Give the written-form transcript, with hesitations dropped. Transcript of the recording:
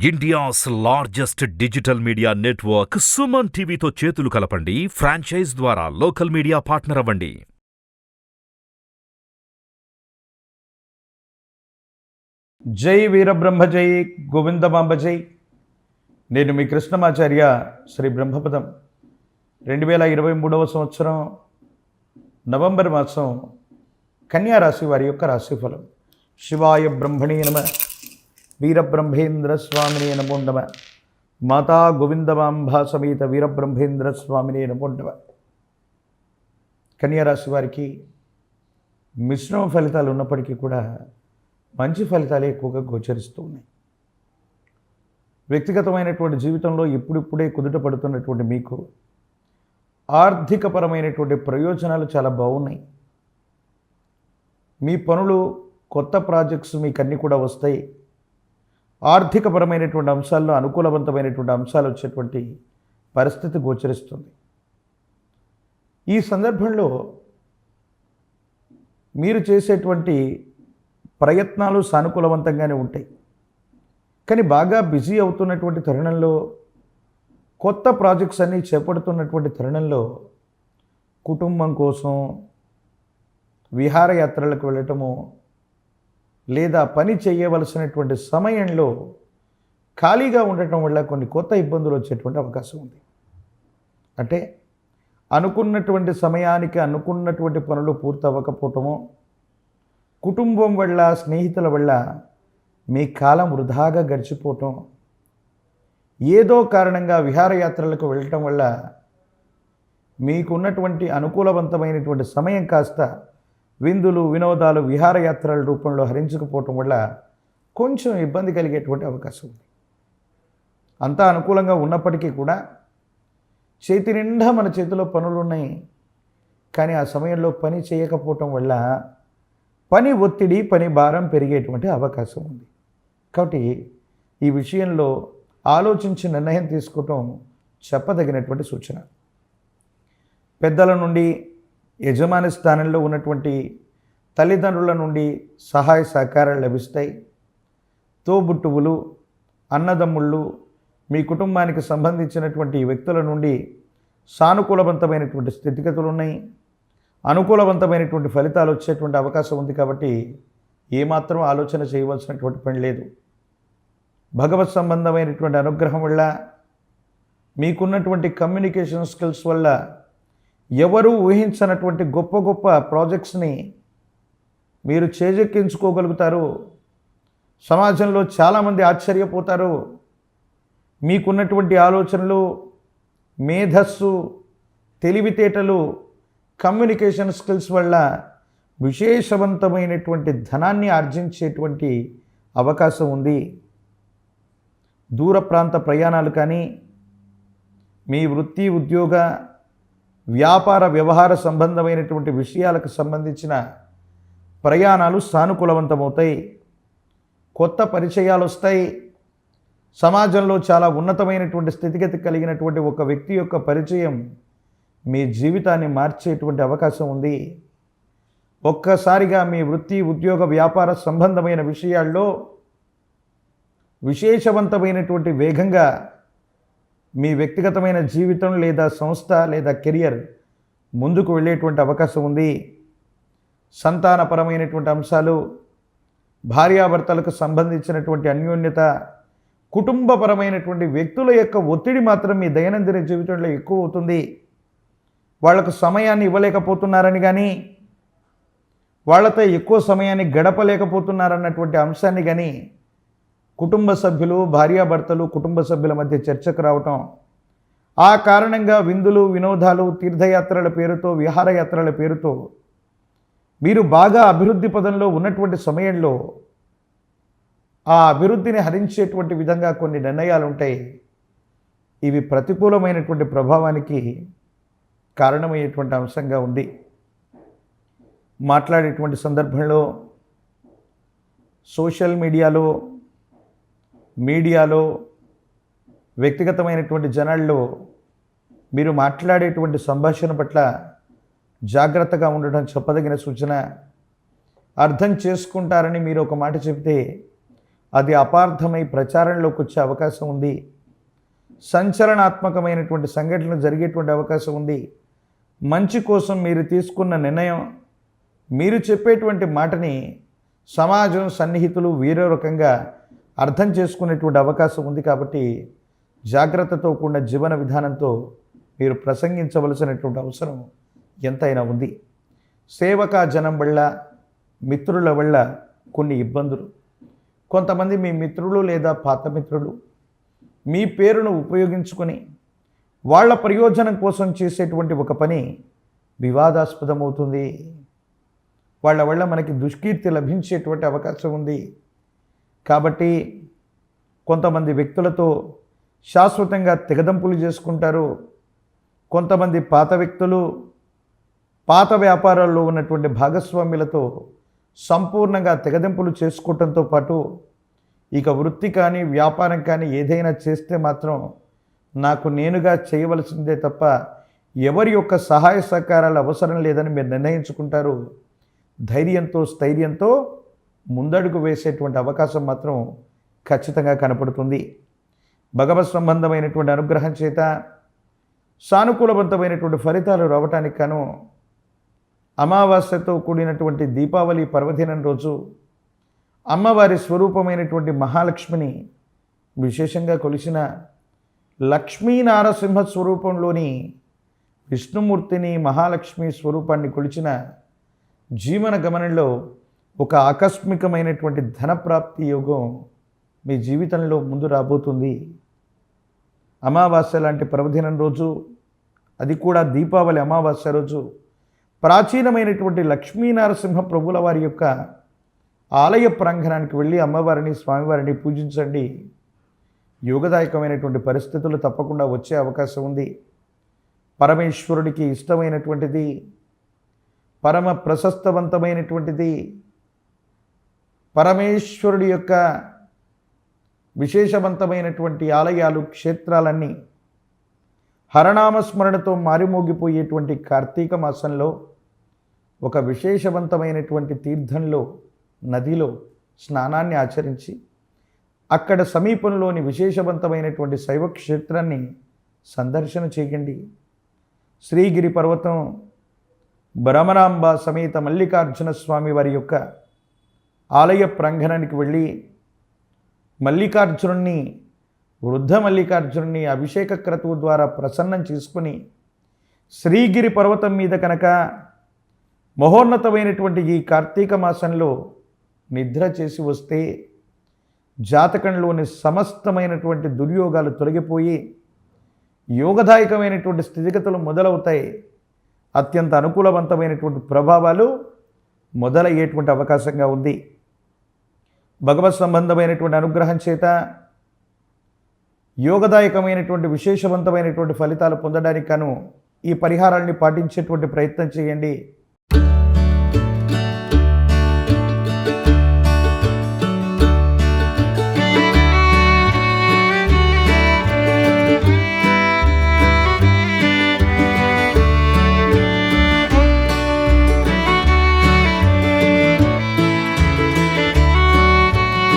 India's largest digital media network Suman టీవీతో చేతులు కలపండి. ఫ్రాంచైజ్ ద్వారా లోకల్ మీడియా పార్ట్నర్ అవ్వండి. జై వీరబ్రహ్మ జై గోవిందమాంబ జై. నేను మీ కృష్ణమాచార్య శ్రీ బ్రహ్మపదం. 2023వ సంవత్సరం నవంబర్ మాసం కన్యా రాశి వారి యొక్క రాశిఫలం. శివాయ బ్రహ్మణే నమః. వీరబ్రహ్మేంద్ర స్వామినే నమో నమః. మాతా గోవిందమాంబ సమేత వీరబ్రహ్మేంద్ర స్వామినే నమో నమః. కన్యా రాశి వారికి మిశ్రమ ఫలితాలు ఉన్నప్పటికీ కూడా మంచి ఫలితాలే ఎక్కువగా గోచరిస్తూ ఉన్నాయి. వ్యక్తిగతమైనటువంటి జీవితంలో ఇప్పుడిప్పుడే కుదుట పడుతున్నటువంటి మీకు ఆర్థికపరమైనటువంటి ప్రయోజనాలు చాలా బాగున్నాయి. మీ పనులు, కొత్త ప్రాజెక్ట్స్ మీకు అన్నీ కూడా వస్తాయి. ఆర్థికపరమైనటువంటి అంశాల్లో అనుకూలవంతమైనటువంటి అంశాలు వచ్చేటువంటి పరిస్థితి గోచరిస్తుంది. ఈ సందర్భంలో మీరు చేసేటువంటి ప్రయత్నాలు సానుకూలవంతంగానే ఉంటాయి. కానీ బాగా బిజీ అవుతున్నటువంటి తరుణంలో, కొత్త ప్రాజెక్ట్స్ అన్నీ చేపడుతున్నటువంటి తరుణంలో కుటుంబం కోసం విహారయాత్రలకు వెళ్ళటము, లేదా పని చేయవలసినటువంటి సమయంలో ఖాళీగా ఉండటం వల్ల కొన్ని కొత్త ఇబ్బందులు వచ్చేటువంటి అవకాశం ఉంది. అంటే అనుకున్నటువంటి సమయానికి అనుకున్నటువంటి పనులు పూర్తి అవ్వకపోవటము, కుటుంబం వల్ల, స్నేహితుల వల్ల మీ కాలం వృధాగా గడిచిపోవటం, ఏదో కారణంగా విహారయాత్రలకు వెళ్ళటం వల్ల మీకున్నటువంటి అనుకూలవంతమైనటువంటి సమయం కాస్త విందులు, వినోదాలు, విహారయాత్రల రూపంలో హరించకపోవటం వల్ల కొంచెం ఇబ్బంది కలిగేటువంటి అవకాశం ఉంది. అంతా అనుకూలంగా ఉన్నప్పటికీ కూడా చేతి నిండా మన చేతిలో పనులు ఉన్నాయి. కానీ ఆ సమయంలో పని చేయకపోవటం వల్ల పని ఒత్తిడి, పని భారం పెరిగేటువంటి అవకాశం ఉంది. కాబట్టి ఈ విషయంలో ఆలోచించి నిర్ణయం తీసుకోవటం చెప్పదగినటువంటి సూచన. పెద్దల నుండి, యజమాని స్థానంలో ఉన్నటువంటి తల్లిదండ్రుల నుండి సహాయ సహకారాలు లభిస్తాయి. తోబుట్టువులు, అన్నదమ్ముళ్ళు, మీ కుటుంబానికి సంబంధించినటువంటి వ్యక్తుల నుండి సానుకూలవంతమైనటువంటి స్థితిగతులు ఉన్నాయి. అనుకూలవంతమైనటువంటి ఫలితాలు వచ్చేటువంటి అవకాశం ఉంది. కాబట్టి ఏమాత్రం ఆలోచన చేయవలసినటువంటి పని లేదు. భగవత్ సంబంధమైనటువంటి అనుగ్రహం వల్ల, మీకున్నటువంటి కమ్యూనికేషన్ స్కిల్స్ వల్ల ఎవరూ ఊహించనటువంటి గొప్ప గొప్ప ప్రాజెక్ట్స్ని మీరు చేజెక్కించుకోగలుగుతారు. సమాజంలో చాలామంది ఆశ్చర్యపోతారు. మీకున్నటువంటి ఆలోచనలు, మేధస్సు, తెలివితేటలు, కమ్యూనికేషన్ స్కిల్స్ వల్ల విశేషవంతమైనటువంటి ధనాన్ని ఆర్జించేటువంటి అవకాశం ఉంది. దూర ప్రాంత ప్రయాణాలు కానీ, మీ వృత్తి, ఉద్యోగ, వ్యాపార, వ్యవహార సంబంధమైనటువంటి విషయాలకు సంబంధించిన ప్రయాణాలు సానుకూలవంతమవుతాయి. కొత్త పరిచయాలు వస్తాయి. సమాజంలో చాలా ఉన్నతమైనటువంటి స్థితిగతి కలిగినటువంటి ఒక వ్యక్తి యొక్క పరిచయం మీ జీవితాన్ని మార్చేటువంటి అవకాశం ఉంది. ఒక్కసారిగా మీ వృత్తి, ఉద్యోగ, వ్యాపార సంబంధమైన విషయాల్లో విశేషవంతమైనటువంటి వేగంగా మీ వ్యక్తిగతమైన జీవితం లేదా సంస్థ లేదా కెరియర్ ముందుకు వెళ్ళేటువంటి అవకాశం ఉంది. సంతానపరమైనటువంటి అంశాలు, భార్యాభర్తలకు సంబంధించినటువంటి అన్యోన్యత, కుటుంబపరమైనటువంటి వ్యక్తుల యొక్క ఒత్తిడి మాత్రం మీ దైనందిన జీవితంలో ఎక్కువ అవుతుంది. వాళ్లకు సమయాన్ని ఇవ్వలేకపోతున్నారని కానీ, వాళ్ళతో ఎక్కువ సమయాన్ని గడపలేకపోతున్నారన్నటువంటి అంశాన్ని కానీ కుటుంబ సభ్యులు, భార్యాభర్తలు, కుటుంబ సభ్యుల మధ్య చర్చకు రావటం, ఆ కారణంగా విందులు, వినోదాలు, తీర్థయాత్రల పేరుతో, విహారయాత్రల పేరుతో మీరు బాగా అభివృద్ధి పదంలో ఉన్నటువంటి సమయంలో ఆ అభివృద్ధిని హరించేటువంటి విధంగా కొన్ని నిర్ణయాలు ఉంటాయి. ఇవి ప్రతికూలమైనటువంటి ప్రభావానికి కారణమయ్యేటువంటి అంశంగా ఉంది. మాట్లాడేటువంటి సందర్భంలో సోషల్ మీడియాలో, వ్యక్తిగతమైనటువంటి జనాల్లో మీరు మాట్లాడేటువంటి సంభాషణ పట్ల జాగ్రత్తగా ఉండడం చెప్పదగిన సూచన. అర్థం చేసుకుంటారని మీరు ఒక మాట చెబితే అది అపార్థమై ప్రచారంలోకి వచ్చే అవకాశం ఉంది. సంచలనాత్మకమైనటువంటి సంఘటనలు జరిగేటువంటి అవకాశం ఉంది. మంచి కోసం మీరు తీసుకున్న నిర్ణయం, మీరు చెప్పేటువంటి మాటని సమాజం, సన్నిహితులు వేరే రకంగా అర్థం చేసుకునేటువంటి అవకాశం ఉంది. కాబట్టి జాగ్రత్తతో కూడిన జీవన విధానంతో మీరు ప్రసంగించవలసినటువంటి అవసరం ఎంతైనా ఉంది. సేవక జనం వల్ల, మిత్రుల వల్ల కొన్ని ఇబ్బందులు. కొంతమంది మీ మిత్రులు లేదా పాత మిత్రులు మీ పేరును ఉపయోగించుకొని వాళ్ళ ప్రయోజనం కోసం చేసేటువంటి ఒక పని వివాదాస్పదమవుతుంది. వాళ్ళ వల్ల మనకి దుష్కీర్తి లభించేటువంటి అవకాశం ఉంది. కాబట్టి కొంతమంది వ్యక్తులతో శాశ్వతంగా తెగదంపులు చేసుకుంటారు. కొంతమంది పాత వ్యక్తులు పాత వ్యాపారాల్లో ఉన్నటువంటి భాగస్వామ్యులతో సంపూర్ణంగా తెగదెంపులు చేసుకోవటంతో పాటు ఇక వృత్తి కానీ వ్యాపారం కానీ ఏదైనా చేస్తే మాత్రం నాకు నేనుగా చేయవలసిందే తప్ప ఎవరి యొక్క సహాయ సహకారాలు అవసరం లేదని మీరు నిర్ణయించుకుంటారు. ధైర్యంతో, స్థైర్యంతో ముందడుగు వేసేటువంటి అవకాశం మాత్రం ఖచ్చితంగా కనపడుతుంది. భగవత్ సంబంధమైనటువంటి అనుగ్రహం చేత సానుకూలవంతమైనటువంటి ఫలితాలు రావటానికి గాను అమావాస్యతో కూడినటువంటి దీపావళి పర్వదినం రోజు అమ్మవారి స్వరూపమైనటువంటి మహాలక్ష్మిని విశేషంగా కొలిచిన లక్ష్మీనారసింహ స్వరూపంలోని విష్ణుమూర్తిని, మహాలక్ష్మి స్వరూపాన్ని కొలిచిన జీవన గమనంలో ఒక ఆకస్మికమైనటువంటి ధనప్రాప్తి యోగం మీ జీవితంలో ముందు రాబోతుంది. అమావాస్య లాంటి పర్వదినం రోజు, అది కూడా దీపావళి అమావాస్య రోజు, ప్రాచీనమైనటువంటి లక్ష్మీనరసింహ ప్రభుల వారి యొక్క ఆలయ ప్రాంగణానికి వెళ్ళి అమ్మవారిని, స్వామివారిని పూజించండి. యోగదాయకమైనటువంటి పరిస్థితులు తప్పకుండా వచ్చే అవకాశం ఉంది. పరమేశ్వరుడికి ఇష్టమైనటువంటిది, పరమ ప్రశస్తవంతమైనటువంటిది, పరమేశ్వరుడి యొక్క విశేషవంతమైనటువంటి ఆలయాలు, క్షేత్రాలన్నీ హరనామస్మరణతో మారిమోగిపోయేటువంటి కార్తీక మాసంలో ఒక విశేషవంతమైనటువంటి తీర్థంలో, నదిలో స్నానాన్ని ఆచరించి అక్కడ సమీపంలోని విశేషవంతమైనటువంటి శైవ క్షేత్రాన్ని సందర్శన చేయండి. శ్రీగిరి పర్వతం, భ్రమరాంబ సమేత మల్లికార్జున స్వామి వారి యొక్క ఆలయ ప్రాంగణానికి వెళ్ళి మల్లికార్జునుణ్ణి, వృద్ధ మల్లికార్జునుని అభిషేక క్రతువు ద్వారా ప్రసన్నం చేసుకుని శ్రీగిరి పర్వతం మీద కనుక మహోన్నతమైనటువంటి ఈ కార్తీక మాసంలో నిద్ర చేసి వస్తే జాతకంలోని సమస్తమైనటువంటి దుర్యోగాలు తొలగిపోయి యోగదాయకమైనటువంటి స్థితిగతులు మొదలవుతాయి. అత్యంత అనుకూలవంతమైనటువంటి ప్రభావాలు మొదలయ్యేటువంటి అవకాశంగా ఉంది. భగవత్ సంబంధమైనటువంటి అనుగ్రహం చేత యోగదాయకమైనటువంటి విశేషవంతమైనటువంటి ఫలితాలు పొందడానికి గాను ఈ పరిహారాల్ని పాటించేటువంటి ప్రయత్నం చేయండి.